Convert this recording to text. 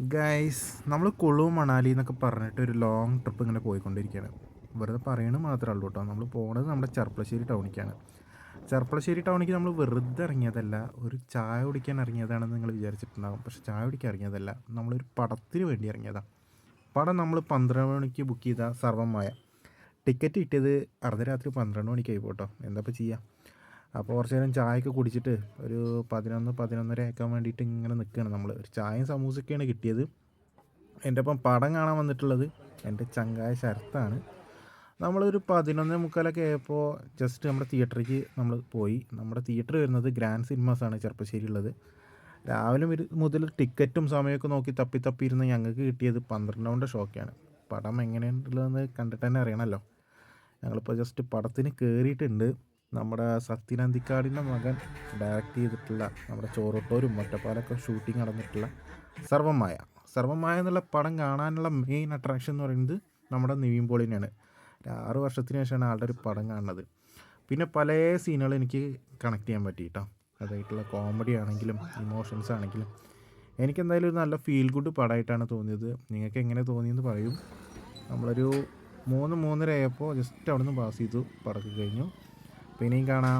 Guys നമ്മൾ കുളു മണാലി എന്നൊക്കെ പറഞ്ഞിട്ട് ഒരു ലോങ് ട്രിപ്പ് ഇങ്ങനെ പോയിക്കൊണ്ടിരിക്കുകയാണ്. വെറുതെ പറയണത് മാത്രമേ ഉള്ളൂ കേട്ടോ. നമ്മൾ പോണത് നമ്മുടെ ചെർപ്പളശ്ശേരി ടൗണിലേക്കാണ്. ചെർപ്പളശ്ശേരി ടൗണിലേക്ക് നമ്മൾ വെറുതെ ഇറങ്ങിയതല്ല, ഒരു ചായ കുടിക്കാൻ ഇറങ്ങിയതാണെന്ന് നിങ്ങൾ വിചാരിച്ചിട്ടുണ്ടാകും. പക്ഷേ ചായ കുടിക്കാൻ ഇറങ്ങിയതല്ല, നമ്മളൊരു പടത്തിന് വേണ്ടി ഇറങ്ങിയതാണ്. പടം നമ്മൾ 12 മണിക്ക് ബുക്ക് ചെയ്ത സർവമായ. ടിക്കറ്റ് കിട്ടിയത് അർദ്ധരാത്രി 12 മണിക്കായി പോട്ടോ. എന്താ ഇപ്പോൾ ചെയ്യുക? അപ്പോൾ കുറച്ച് നേരം ചായയൊക്കെ കുടിച്ചിട്ട് ഒരു 11-11:30 ആക്കാൻ വേണ്ടിയിട്ട് ഇങ്ങനെ നിൽക്കുകയാണ് നമ്മൾ. ഒരു ചായയും സമൂസയൊക്കെയാണ് കിട്ടിയത്. എൻ്റെ ഒപ്പം പടം കാണാൻ വന്നിട്ടുള്ളത് എൻ്റെ ചങ്കായ ശരത്താണ്. നമ്മളൊരു 11:45 ആയപ്പോൾ ജസ്റ്റ് നമ്മുടെ തിയേറ്ററിലേക്ക് നമ്മൾ പോയി. നമ്മുടെ തിയേറ്റർ വരുന്നത് ഗ്രാൻഡ് സിനിമാസാണ് ചെർപ്പശ്ശേരി ഉള്ളത്. രാവിലെ മുതൽ ടിക്കറ്റും സമയമൊക്കെ നോക്കി തപ്പി തപ്പി ഇരുന്ന് ഞങ്ങൾക്ക് കിട്ടിയത് 12 ഷോക്കാണ്. പടം എങ്ങനെയുള്ളതെന്ന് കണ്ടിട്ട് തന്നെ അറിയണമല്ലോ. ഞങ്ങളിപ്പോൾ ജസ്റ്റ് പടത്തിന് കയറിയിട്ടുണ്ട്. നമ്മുടെ സത്യൻ അന്തിക്കാടിൻ്റെ മകൻ ഡയറക്റ്റ് ചെയ്തിട്ടുള്ള നമ്മുടെ ചോറോട്ടൂരും ഒറ്റപ്പാലൊക്കെ ഷൂട്ടിങ് നടന്നിട്ടുള്ള സർവമായ എന്നുള്ള പടം കാണാനുള്ള മെയിൻ അട്രാക്ഷൻ എന്ന് പറയുന്നത് നമ്മുടെ നിവിൻ പോളിനെയാണ്. 6 വർഷത്തിന് ശേഷമാണ് ആളുടെ ഒരു പടം കാണുന്നത്. പിന്നെ പല സീനുകൾ എനിക്ക് കണക്ട് ചെയ്യാൻ പറ്റി കേട്ടോ. അതായിട്ടുള്ള കോമഡി ആണെങ്കിലും ഇമോഷൻസ് ആണെങ്കിലും എനിക്കെന്തായാലും ഒരു നല്ല ഫീൽ ഗുഡ് പടമായിട്ടാണ് തോന്നിയത്. നിങ്ങൾക്ക് എങ്ങനെ തോന്നിയെന്ന് പറയും. നമ്മളൊരു 3-3:30 ആയപ്പോൾ ജസ്റ്റ് അവിടെ നിന്ന് പാസ് ചെയ്തു. പടമൊക്കെ കഴിഞ്ഞു. പിന്നെയും കാണാം.